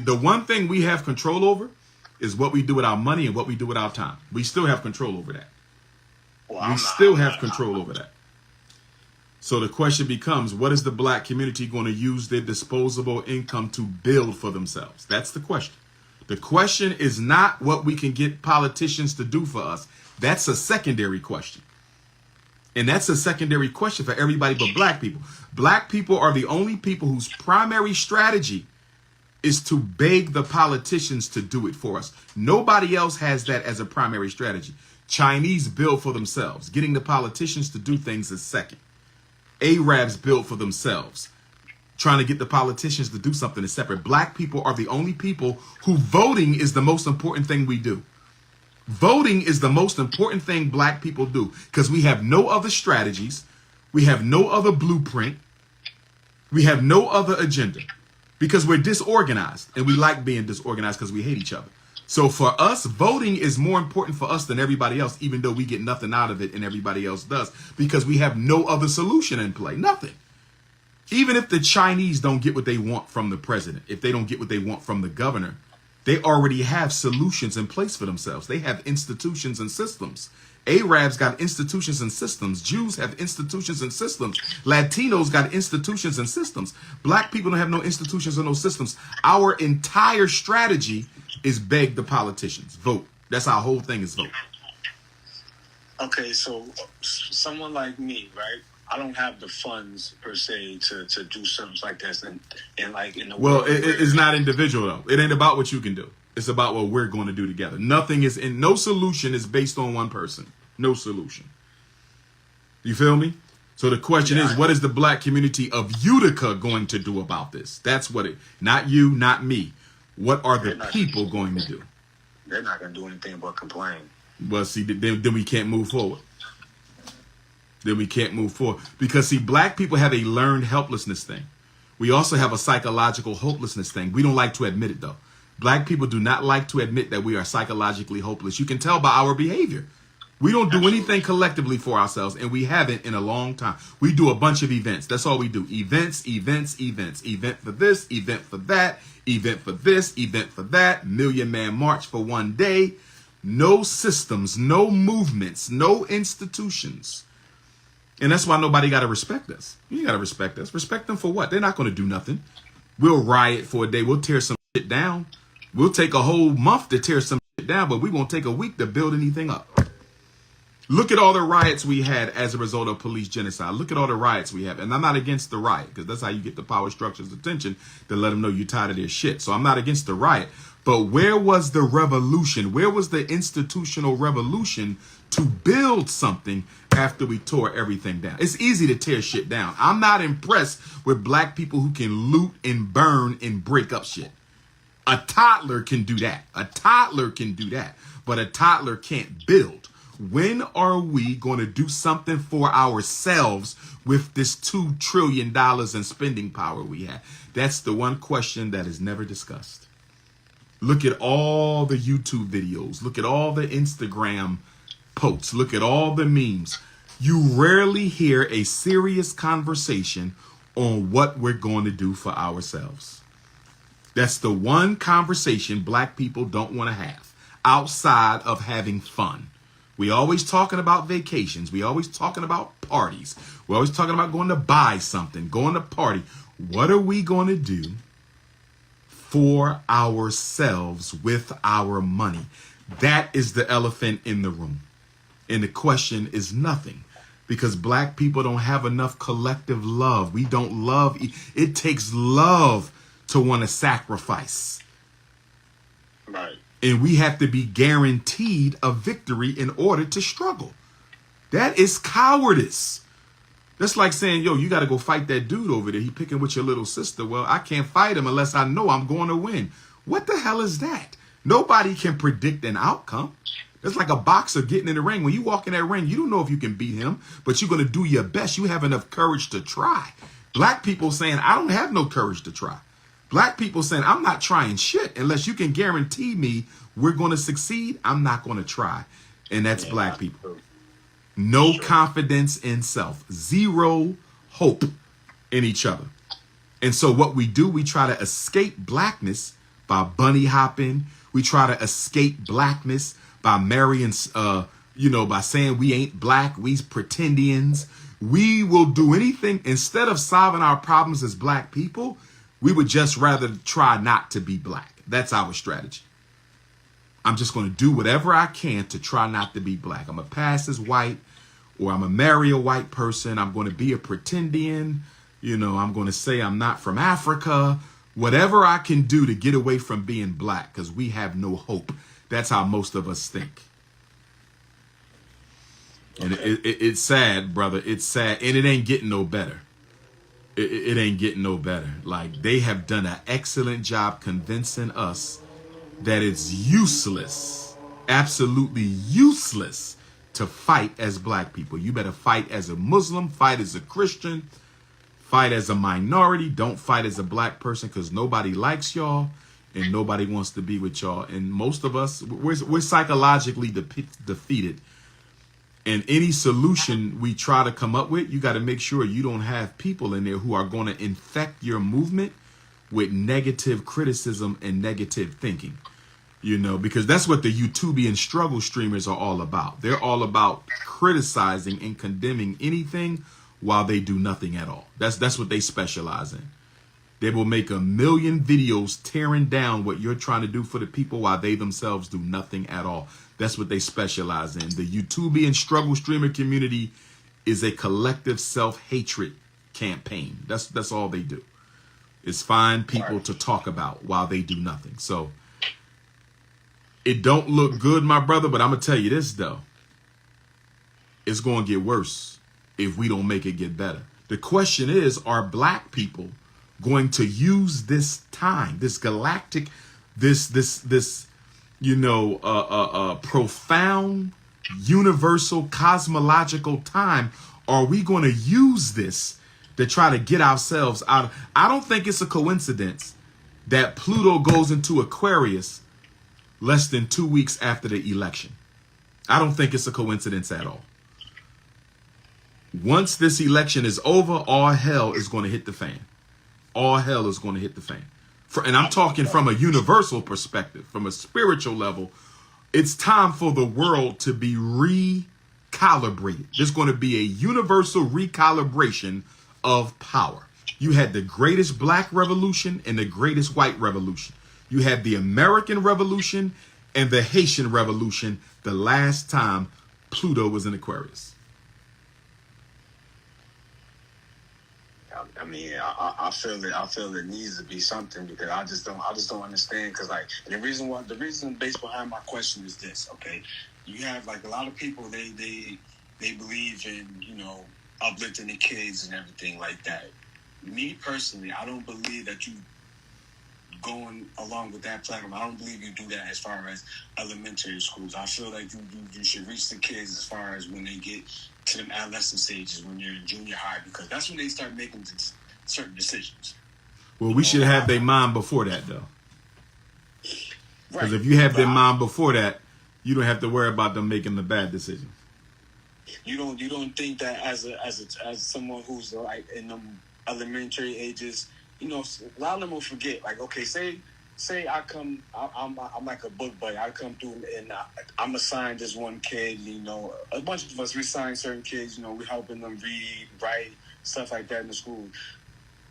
the one thing we have control over is what we do with our money and what we do with our time. We still have control over that. Well, we still have control over that. So the question becomes, what is the black community going to use their disposable income to build for themselves? That's the question. The question is not what we can get politicians to do for us. That's a secondary question. And that's a secondary question for everybody but black people. Black people are the only people whose primary strategy is to beg the politicians to do it for us. Nobody else has that as a primary strategy. Chinese build for themselves. Getting the politicians to do things is second. Arabs build for themselves. Trying to get the politicians to do something is separate. Black people are the only people who voting is the most important thing we do. Voting is the most important thing black people do because we have no other strategies. We have no other blueprint. We have no other agenda because we're disorganized and we like being disorganized because we hate each other. So for us, voting is more important for us than everybody else, even though we get nothing out of it and everybody else does, because we have no other solution in play. Nothing. Even if the Chinese don't get what they want from the president, if they don't get what they want from the governor, they already have solutions in place for themselves. They have institutions and systems. Arabs got institutions and systems. Jews have institutions and systems. Latinos got institutions and systems. Black people don't have no institutions or no systems. Our entire strategy is beg the politicians. Vote. That's our whole thing is vote. Okay, so someone like me, right? I don't have the funds per se to do something like this and like in the well, it's not individual though. It ain't about what you can do. It's about what we're going to do together. Nothing is in no solution is based on one person. No solution. You feel me? So the question is, what is the black community of Utica going to do about this? That's what it, not you, not me. What are the people going to do? They're not going to do anything but complain. Well, see, then we can't move forward. Then we can't move forward. Because, see, black people have a learned helplessness thing. We also have a psychological hopelessness thing. We don't like to admit it, though. Black people do not like to admit that we are psychologically hopeless. You can tell by our behavior. We don't do anything collectively for ourselves, and we haven't in a long time. We do a bunch of events. That's all we do. Events, events, events. Event for this, event for that, event for this, event for that. Million Man March for one day. No systems, no movements, no institutions. And that's why nobody got to respect us. You got to respect us. Respect them for what? They're not going to do nothing. We'll riot for a day. We'll tear some shit down. We'll take a whole month to tear some shit down, but we won't take a week to build anything up. Look at all the riots we had as a result of police genocide. Look at all the riots we have. And I'm not against the riot because that's how you get the power structure's attention to let them know you're tired of their shit. So I'm not against the riot. But where was the revolution? Where was the institutional revolution to build something after we tore everything down? It's easy to tear shit down. I'm not impressed with black people who can loot and burn and break up shit. A toddler can do that. A toddler can do that. But a toddler can't build. When are we going to do something for ourselves with this $2 trillion in spending power we have? That's the one question that is never discussed. Look at all the YouTube videos. Look at all the Instagram posts. Look at all the memes. You rarely hear a serious conversation on what we're going to do for ourselves. That's the one conversation black people don't want to have outside of having fun. We always talking about vacations. We always talking about parties. We're always talking about going to buy something, going to party. What are we going to do for ourselves with our money? That is the elephant in the room. And the question is nothing because black people don't have enough collective love. We don't love. It takes love to want to sacrifice. Right. And we have to be guaranteed a victory in order to struggle. That is cowardice. That's like saying, yo, you got to go fight that dude over there. He picking with your little sister. Well, I can't fight him unless I know I'm going to win. What the hell is that? Nobody can predict an outcome. It's like a boxer getting in the ring. When you walk in that ring, you don't know if you can beat him, but you're going to do your best. You have enough courage to try. Black people saying, I don't have no courage to try. Black people saying, I'm not trying shit unless you can guarantee me we're going to succeed. I'm not going to try. And that's black people. No confidence in self. Zero hope in each other. And so what we do, we try to escape blackness by bunny hopping. We try to escape blackness by marrying, by saying we ain't black, we's pretendians. We will do anything instead of solving our problems as black people. We would just rather try not to be black. That's our strategy. I'm just going to do whatever I can to try not to be black. I'm going to pass as white, or I'm going to marry a white person. I'm going to be a pretendian. I'm going to say I'm not from Africa. Whatever I can do to get away from being black, because we have no hope. That's how most of us think. And it's sad, brother. It's sad. And it ain't getting no better. It ain't getting no better. Like, they have done an excellent job convincing us that it's useless, absolutely useless, to fight as black people. You better fight as a Muslim, fight as a Christian, fight as a minority. Don't fight as a black person, because nobody likes y'all and nobody wants to be with y'all. And most of us, we're psychologically defeated. And any solution we try to come up with, you got to make sure you don't have people in there who are going to infect your movement with negative criticism and negative thinking. Because that's what the YouTubian struggle streamers are all about. They're all about criticizing and condemning anything while they do nothing at all. That's what they specialize in. They will make 1 million videos tearing down what you're trying to do for the people while they themselves do nothing at all. That's what they specialize in. The YouTubian struggle streamer community is a collective self-hatred campaign. That's all they do, is find people to talk about while they do nothing. So it don't look good, my brother, but I'm going to tell you this, though. It's going to get worse if we don't make it get better. The question is, are black people going to use this time, this galactic, this profound, universal, cosmological time? Are we going to use this to try to get ourselves out? I don't think it's a coincidence that Pluto goes into Aquarius less than 2 weeks after the election. I don't think it's a coincidence at all. Once this election is over, all hell is going to hit the fan. All hell is going to hit the fan. And I'm talking from a universal perspective, from a spiritual level. It's time for the world to be recalibrated. There's going to be a universal recalibration of power. You had the greatest black revolution and the greatest white revolution. You had the American Revolution and the Haitian Revolution the last time Pluto was in Aquarius. I mean, I feel it. I feel it needs to be something, because I just don't understand. Because the reason based behind my question is this. Okay, you have a lot of people. They believe in uplifting the kids and everything like that. Me personally, I don't believe that you going along with that platform. I don't believe you do that as far as elementary schools. I feel like you should reach the kids as far as when they get to them adolescent stages, when you're in junior high, because that's when they start making certain decisions. Well, we should have their mind before that, though. Because if you have their mind before that, you don't have to worry about them making the bad decisions. You don't think that as someone who's in them elementary ages, a lot of them will forget. Okay, say I'm like a book buddy. I come through and I'm assigned this one kid. A bunch of us, we assign certain kids. We're helping them read, write, stuff like that in the school.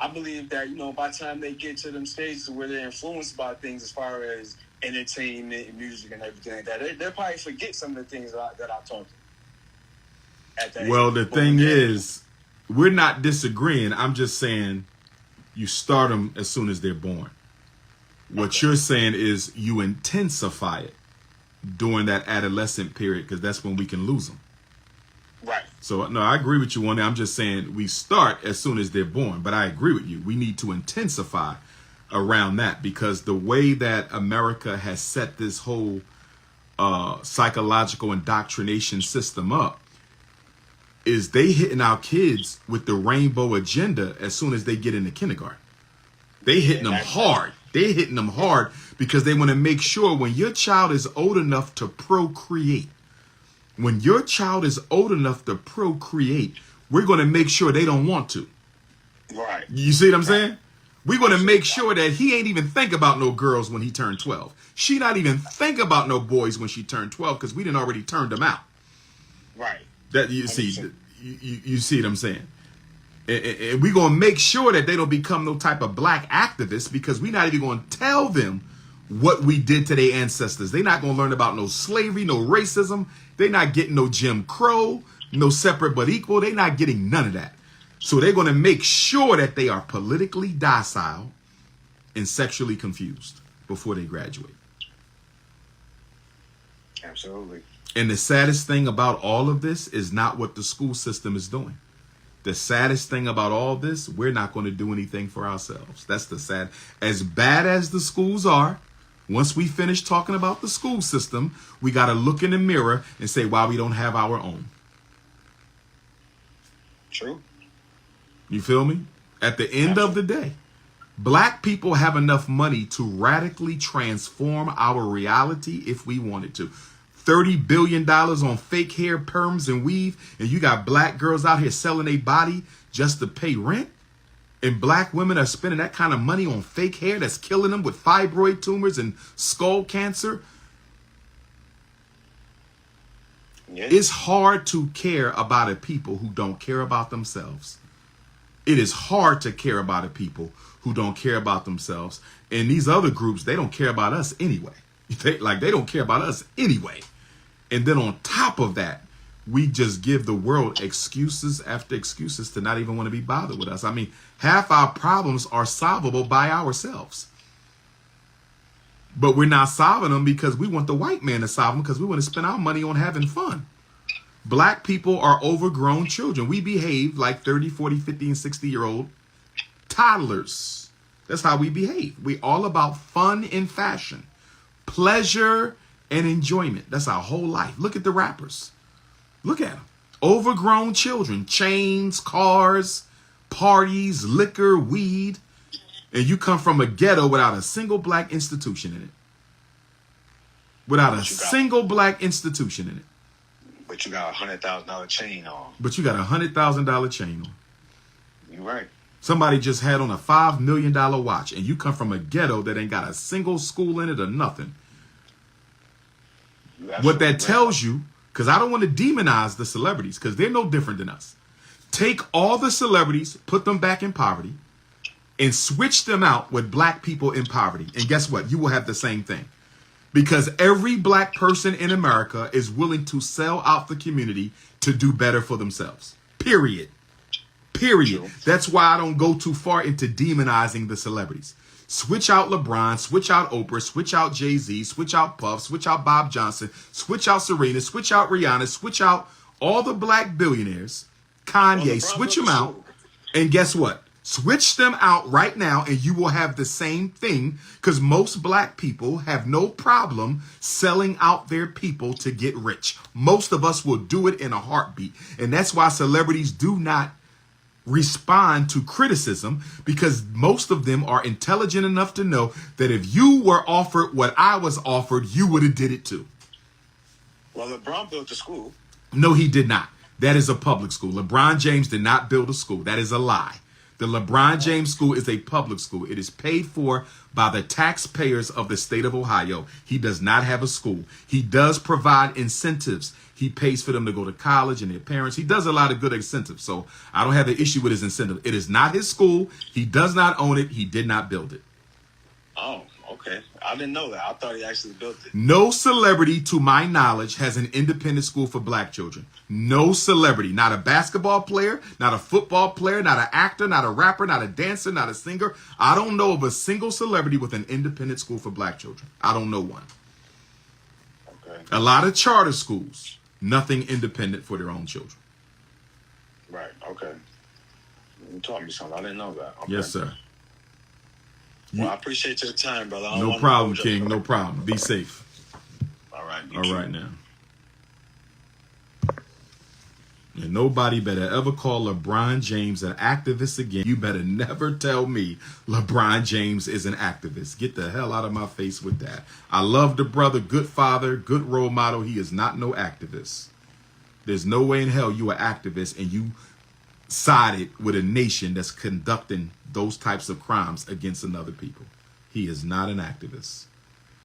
I believe that by the time they get to them stages where they're influenced by things as far as entertainment and music and everything like that, they'll probably forget some of the things that I taught them. Well, the thing is, we're not disagreeing. I'm just saying you start them as soon as they're born. What you're saying is you intensify it during that adolescent period, because that's when we can lose them. Right. So, no, I agree with you on that. I'm just saying we start as soon as they're born. But I agree with you. We need to intensify around that, because the way that America has set this whole psychological indoctrination system up is they hitting our kids with the rainbow agenda as soon as they get into kindergarten. They hitting them hard. They're hitting them hard because they want to make sure when your child is old enough to procreate, we're going to make sure they don't want to. Right. You see what I'm saying? We're going to make sure that he ain't even think about no girls when he turned 12. She not even think about no boys when she turned 12 because we didn't already turned them out. Right. That you see, you see what I'm saying? And we're going to make sure that they don't become no type of black activists because we're not even going to tell them what we did to their ancestors. They're not going to learn about no slavery, no racism. They're not getting no Jim Crow, no separate but equal. They're not getting none of that. So they're going to make sure that they are politically docile and sexually confused before they graduate. Absolutely. And the saddest thing about all of this is not what the school system is doing. The saddest thing about all this, we're not going to do anything for ourselves. That's the sad. As bad as the schools are, once we finish talking about the school system, we got to look in the mirror and say why we don't have our own. True. You feel me? At the end of the day, black people have enough money to radically transform our reality if we wanted to. $30 billion on fake hair, perms, and weave, and you got black girls out here selling their body just to pay rent, and black women are spending that kind of money on fake hair that's killing them with fibroid tumors and skull cancer. Yeah. It's hard to care about a people who don't care about themselves. It is hard to care about a people who don't care about themselves. And these other groups, they don't care about us anyway. They don't care about us anyway. And then on top of that, we just give the world excuses after excuses to not even want to be bothered with us. I mean, half our problems are solvable by ourselves. But we're not solving them because we want the white man to solve them because we want to spend our money on having fun. Black people are overgrown children. We behave like 30, 40, 50, and 60-year-old toddlers. That's how we behave. We're all about fun and fashion, pleasure and enjoyment. That's our whole life. Look at the rappers. Look at them. Overgrown children, chains, cars, parties, liquor, weed. And you come from a ghetto without a single black institution in it. Without a single black institution in it. But you got $100,000 chain on. But you got $100,000 chain on. You're right. Somebody just had on a $5 million watch, and you come from a ghetto that ain't got a single school in it or nothing. What that tells you, because I don't want to demonize the celebrities, because they're no different than us. Take all the celebrities, put them back in poverty, and switch them out with black people in poverty. And guess what? You will have the same thing. Because every black person in America is willing to sell out the community to do better for themselves. Period. Period. True. That's why I don't go too far into demonizing the celebrities. Switch out LeBron, switch out Oprah, switch out Jay-Z, switch out Puff, switch out Bob Johnson, switch out Serena, switch out Rihanna, switch out all the black billionaires, Kanye, switch them out. And guess what? Switch them out right now and you will have the same thing, because most black people have no problem selling out their people to get rich. Most of us will do it in a heartbeat. And that's why celebrities do not respond to criticism, because most of them are intelligent enough to know that if you were offered what I was offered, you would have did it too. Well, LeBron built a school. No, he did not. That is a public school. LeBron James did not build a school. That is a lie. The LeBron James School is a public school. It is paid for by the taxpayers of the state of Ohio. He does not have a school. He does provide incentives. He pays for them to go to college and their parents. He does a lot of good incentives. So I don't have an issue with his incentive. It is not his school. He does not own it. He did not build it. Oh, okay. I didn't know that. I thought he actually built it. No celebrity, to my knowledge, has an independent school for black children. No celebrity. Not a basketball player, not a football player, not an actor, not a rapper, not a dancer, not a singer. I don't know of a single celebrity with an independent school for black children. I don't know one. Okay. A lot of charter schools, nothing independent for their own children. Right. Okay. You taught me something. I didn't know that. Okay. Yes, sir. Well, I appreciate your time, brother. No problem, King. No problem. Be safe. All right. All right now. And nobody better ever call LeBron James an activist again. You better never tell me LeBron James is an activist. Get the hell out of my face with that. I love the brother, good father, good role model. He is not no activist. There's no way in hell you are activist and you sided with a nation that's conducting those types of crimes against another people. He is not an activist.